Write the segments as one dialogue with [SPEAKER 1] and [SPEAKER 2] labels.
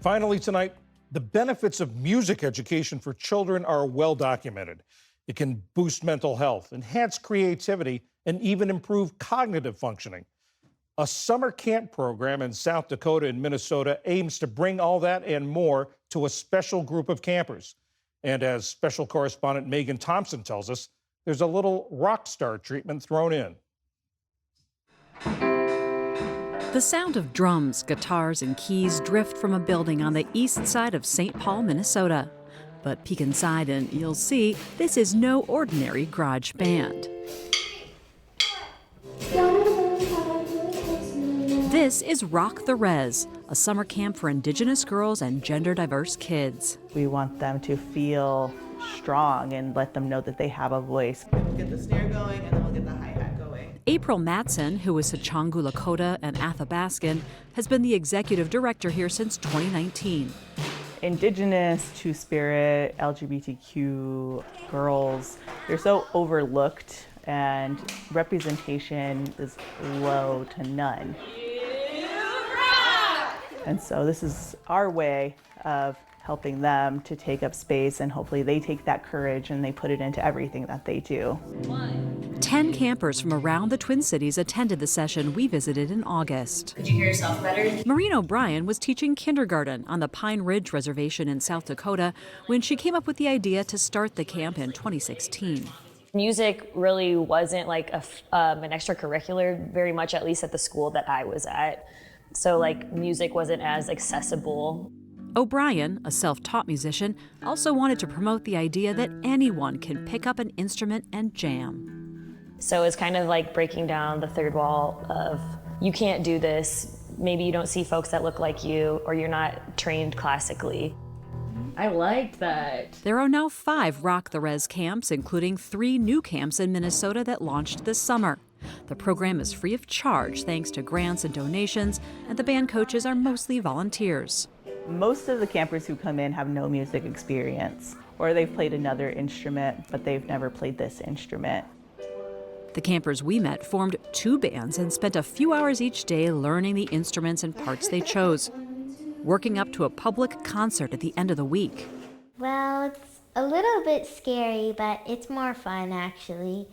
[SPEAKER 1] Finally tonight, the benefits of music education for children are well documented. It can boost mental health, enhance creativity, and even improve cognitive functioning. A summer camp program in South Dakota and Minnesota aims to bring all that and more to a special group of campers. And as special correspondent Megan Thompson tells us, there's a little rock star treatment thrown in.
[SPEAKER 2] The sound of drums, guitars, and keys drift from a building on the east side of St. Paul, Minnesota. But peek inside and you'll see this is no ordinary garage band. This is Rock the Res, a summer camp for Indigenous girls and gender-diverse kids.
[SPEAKER 3] We want them to feel strong and let them know that they have a voice. We'll get the snare going and then we'll get the hi-hat going.
[SPEAKER 2] April Matson, who is Sichangu Lakota and Athabaskan, has been the executive director here since 2019.
[SPEAKER 3] Indigenous, Two-Spirit, LGBTQ girls, they're so overlooked and representation is low to none. And so this is our way of helping them to take up space, and hopefully they take that courage and they put it into everything that they do.
[SPEAKER 2] 10 campers from around the Twin Cities attended the session we visited in August.
[SPEAKER 4] Could you hear yourself better?
[SPEAKER 2] Maureen O'Brien was teaching kindergarten on the Pine Ridge Reservation in South Dakota when she came up with the idea to start the camp in 2016.
[SPEAKER 4] Music really wasn't like an extracurricular, very much, at least at the school that I was at. So like music wasn't as accessible.
[SPEAKER 2] O'Brien, a self-taught musician, also wanted to promote the idea that anyone can pick up an instrument and jam.
[SPEAKER 4] So it's kind of like breaking down the third wall of, you can't do this, maybe you don't see folks that look like you, or you're not trained classically.
[SPEAKER 5] I liked that.
[SPEAKER 2] There are now 5 Rock the Res camps, including 3 new camps in Minnesota that launched this summer. The program is free of charge thanks to grants and donations, and the band coaches are mostly volunteers.
[SPEAKER 3] Most of the campers who come in have no music experience, or they've played another instrument, but they've never played this instrument.
[SPEAKER 2] The campers we met formed 2 bands and spent a few hours each day learning the instruments and parts they chose, working up to a public concert at the end of the week.
[SPEAKER 6] Well, it's a little bit scary, but it's more fun actually.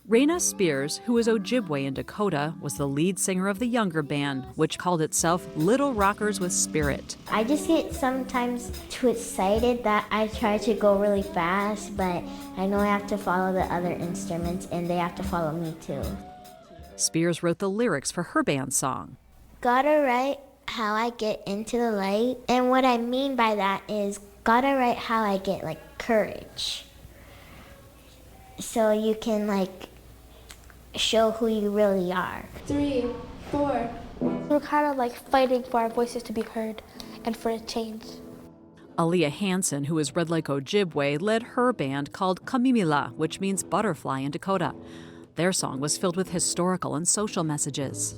[SPEAKER 2] Raina Spears, who is Ojibwe in Dakota, was the lead singer of the younger band, which called itself Little Rockers with Spirit.
[SPEAKER 6] I just get sometimes too excited that I try to go really fast, but I know I have to follow the other instruments and they have to follow me too.
[SPEAKER 2] Spears wrote the lyrics for her band song.
[SPEAKER 6] Gotta write how I get into the light, and what I mean by that is gotta write how I get like courage. So you can like show who you really are.
[SPEAKER 7] 3, 4. We're kind of like fighting for our voices to be heard and for a change.
[SPEAKER 2] Aaliyah Hansen, who is Red Lake Ojibwe, led her band called Kamimila, which means butterfly in Dakota. Their song was filled with historical and social messages.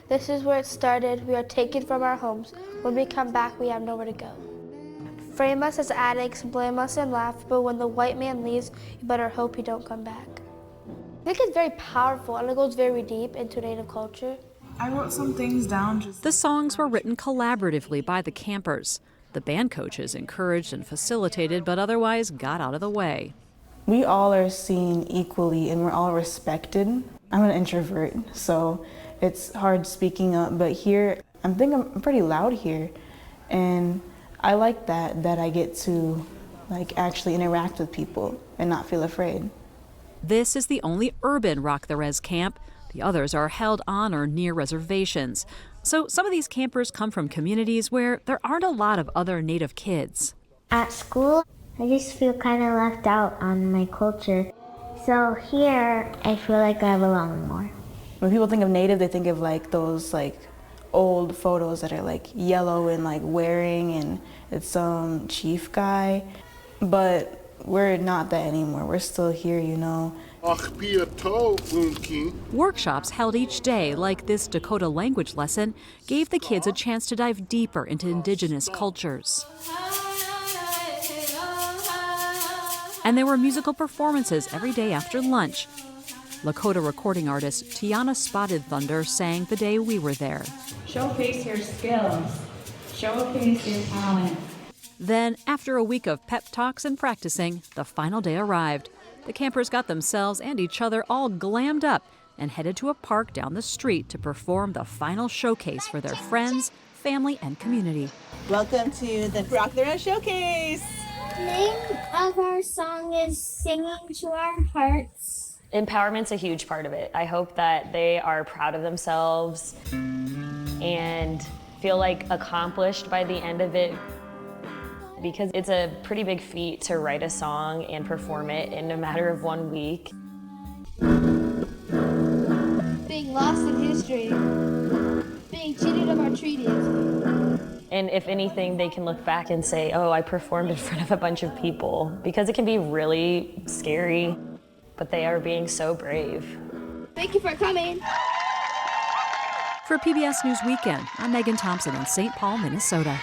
[SPEAKER 7] This is where it started. We are taken from our homes. When we come back, we have nowhere to go. Frame us as addicts, blame us and laugh, but when the white man leaves, you better hope he don't come back. I think it's very powerful and it goes very deep into Native culture.
[SPEAKER 8] I wrote some things down.
[SPEAKER 2] The songs were written collaboratively by the campers. The band coaches encouraged and facilitated, but otherwise got out of the way.
[SPEAKER 8] We all are seen equally and we're all respected. I'm an introvert, so it's hard speaking up, but here, I'm pretty loud here, and I like that I get to like actually interact with people and not feel afraid.
[SPEAKER 2] This is the only urban Rock the Res camp. The others are held on or near reservations. So some of these campers come from communities where there aren't a lot of other Native kids.
[SPEAKER 6] At school, I just feel kind of left out on my culture. So here, I feel like I belong more.
[SPEAKER 8] When people think of Native, they think of like those like old photos that are like yellow and like wearing, and it's some chief guy. But we're not that anymore. We're still here, you know.
[SPEAKER 2] Workshops held each day, like this Dakota language lesson, gave the kids a chance to dive deeper into Indigenous cultures. And there were musical performances every day after lunch. Lakota recording artist Tiana Spotted Thunder sang The Day We Were There.
[SPEAKER 5] Showcase your skills. Showcase your talent.
[SPEAKER 2] Then, after a week of pep talks and practicing, the final day arrived. The campers got themselves and each other all glammed up and headed to a park down the street to perform the final showcase for their friends, family, and community.
[SPEAKER 9] Welcome to the Rock the Road Showcase.
[SPEAKER 6] The name of our song is Singing to Our Hearts.
[SPEAKER 4] Empowerment's a huge part of it. I hope that they are proud of themselves and feel like accomplished by the end of it, because it's a pretty big feat to write a song and perform it in a matter of 1 week.
[SPEAKER 7] Being lost in history, being cheated of our treaties.
[SPEAKER 4] And if anything, they can look back and say, oh, I performed in front of a bunch of people, because it can be really scary, but they are being so brave.
[SPEAKER 7] Thank you for coming.
[SPEAKER 2] For PBS News Weekend, I'm Megan Thompson in St. Paul, Minnesota.